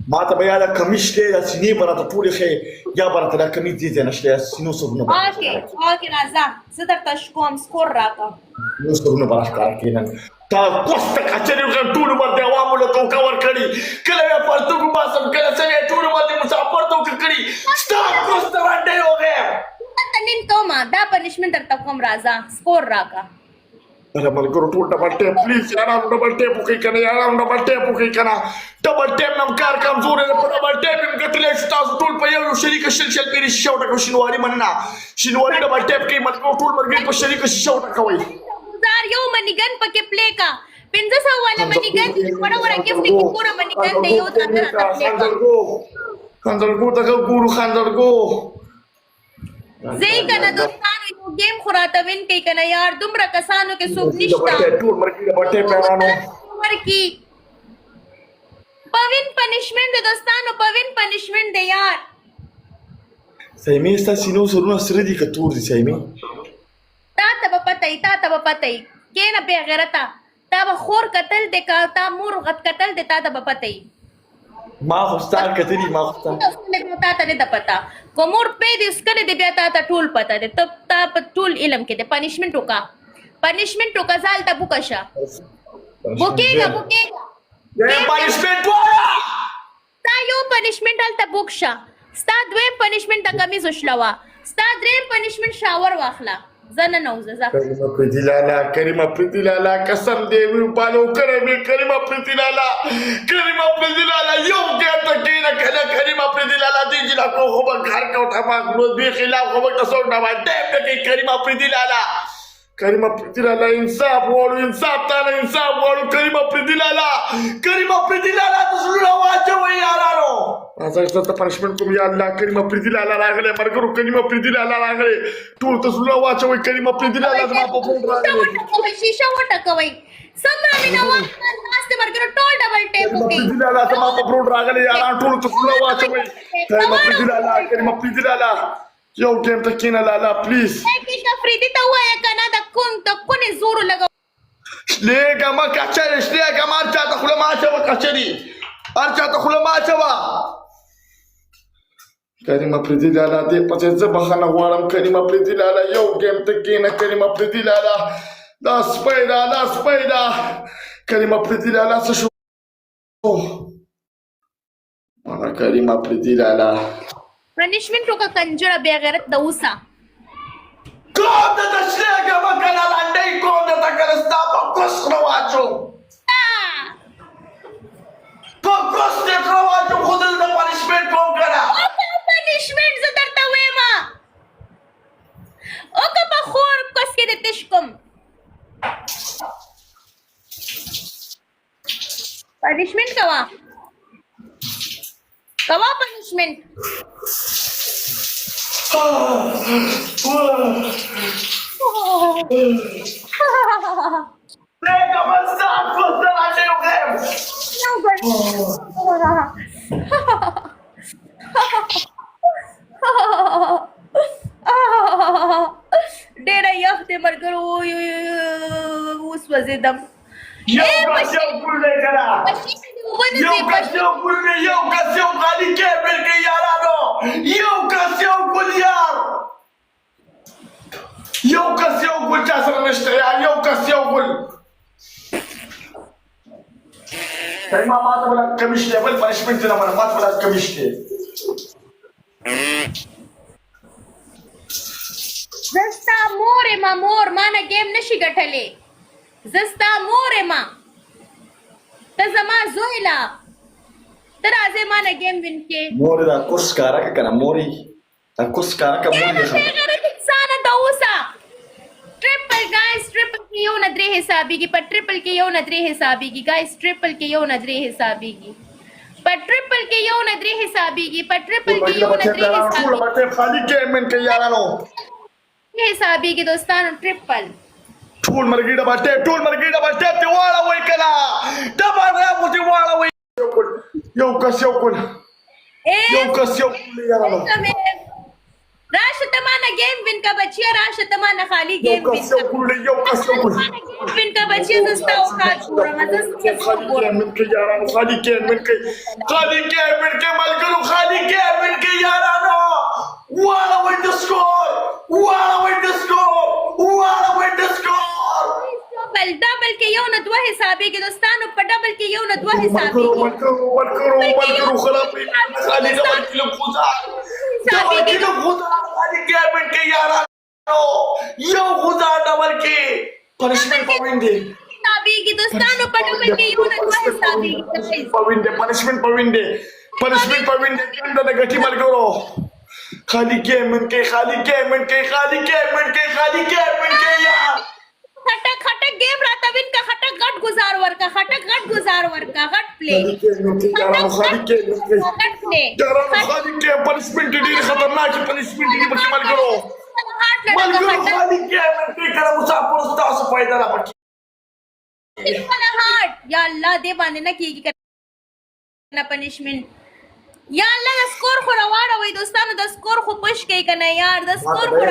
ما ته به یاده کمیس دی دا سینې به راته ټولې ښې یا به راته دا کمیس دې ځای نشته یا سینو سرونه به اوکې راځه زه درته کوم سکور راکړه سینو سرونه به راښکاره کړي نن تا کوسته کچرې وکړه ټول عمر د عوامو له توکه ورکړي کله یې پرتګ وباسم کله څه یې ټول عمر د مسافر توکه کړي ستا کوسته باندې وغیم ته نن کومه دا پنشمنټ درته کوم راځه سکور راکړه अरे मलगुरु to double tape please यार हम डबल टेप ओके कने यार हम डबल टेप ओके कना डबल टेप नम कार कमजोर है पर डबल टेप हम कतले स्टास टूल पे यो शरीक शल पेरी शौटा को शिनवारी मनना शिनवारी डबल टेप के मलगुरु टूल मरगे पर शरीक शौटा कवई गुजार यो मनीगन पके प्ले का पिंजसा वाला मनीगन बड़ा बड़ा गिफ्ट की पूरा मनीगन दे यो तरह खंजर को तक गुरु खंजर को زی کنه دوستانو یو گیم خوراته وین کوي کنه یار دومره کسانو کې څوک نشته ټول مرګي د بټې پیرانو ورکی پوین پنشمنٹ دی دوستانو پوین پنشمنٹ دی یار سایمه ستا سینو سرونه سره دي که تور دي سایمه تا ته به پته کینه بې غیرته تا به خور قتل دی که تا مور غت قتل دی تا ته به پته ما خو ستا کتلي ما خو تا ته نه ده پته که مور پې دې اسکلې دی بیا تا ته ټول پته دی ته تا په ټول علم کې دی پنشمنټ وکړه ځه هلته بوکه شه بوکېږه ستا یو پنشمنټ هلته بوک شه ستا دویم پنشمنټ د کمیز وشلوه ستا دریم پنشمنٹ شاور واخله زه ننوځه ځه کریمه پریتی لالا قسم دې بالو کړې مې کریمه پریتی لالا یو ګټه کې نه کله کریمه پریتی لالا دې جلا کو خو به گھر کا اٹھا ما دې خلاف خو به تاسو نه باندې کې کریمه پریتی لالا انصاف وړو کریمه پریتی لالا تاسو له واچوي یارانو راځه ته پنشمنټ کوم یا الله کریمه پریتی لالا راغله مرګرو کریمه پریتی لالا راغله ټول تاسو له واچوي کریمه پریتی لالا زما په فون راغله شیشه وټکوي سمره مینا واسطه مرګرو ټول ډبل ټیپ وکي پریتی لالا زما په فون راغله یاران ټول تاسو له واچوي کریمه پریتی لالا یو ټیم ته کینه لالا پلیز کیشا فریدی ته وایا کنه د کونه زور لګو شلیګه ما کچري شلیګه ما چاته خله ما چوا کچري چاته خله ما چوا کریمه پریتی لالا دې پڅې زه بخنه غواړم کریمه پریتی لالا یو ګیم ته کینه کریمه پریتی لالا دا سپیدا کریمه پریتی لالا څه شو ما کریمه پریتی لالا پنشمنٹ کا کنجرا بے غیرت دوسا کوم د تشریګه وکړه لاندې کوم د تکرستا په کوس رواچو خود د پنشمنٹ کوم کړه پنشمنٹ ز درته وېما او که په خور کوس کې د تشکم پنشمنٹ کوا پنشمنٹ ډېره یخ دی ملګرو اوس وځېدم یو کس یو پول دی کنه یو کس یو خالی کې ملګري یارانو یو کس یو پول یار یو کس یو پول چا سره نشته یار یو کس یو پول کریمه ما ته بل کمیش دی بل پنشمنټ نه ما ته بل کمیش دی زستا مور ما نه گیم نشي ګټلې زستا مور ما ته زما زویلا ته راځې ما نه گیم وین کې مور دا کوس کارا کنه موري دا کوس کارا کا موري غیرت انسان د اوسا ټریپل گایز ټریپل کې یو نه درې حسابيږي په ټریپل کې یو نه درې حسابيږي گایز ټریپل کې یو نه درې حسابيږي په ټریپل کې یو نه درې حسابيږي په ټریپل کې یو نه درې حسابيږي خالی کې من کې یارانو حسابيږي دوستانو ټریپل ټول مرګي ډبل ټیپ ته واړه وای کلا ډبل راو ته واړه وای یو کس یو کول یارانو راشه تمانه گیم وین کا بچیا راشه تمانه خالی یو گیم وین کس یو کړی یو کس یو کړی گیم وین کا بچیا زستا اوقات ګورم زستا خالی کیمن کې یارانو خالی کیمن کې ملګرو خالی کیمن کې یارانو والا وین د سکور ډبل کې یو نه دوه حسابې کې دوستانو په ډبل کې یو نه دوه حسابې ملګرو خراب خالی ډبل کې لوزار خالی کیمن کې یارانو یو غزار ډبل کې پنشمنت پوینټ دی حسابې کې دوستانو په ډبل کې یو نه دوه حسابې کې پنشمنت پوینټ دی ګیم د غټي ملګرو خالی کیمن کې یار خټک گیم راته وین کا خټک غټ گزار ورکا غټ پلی خالی کې پنشمنت ډیر خطرناک پنشمنت دی بچی ملګرو خالی کیمن کې کله مسافر تاسو پیدا را پټ یا الله دې باندې نه کیږي کنه پنشمنت یا الله د سکور خو راوړوي دوستانو د سکور خو پوش کوي کنه یار د سکور خو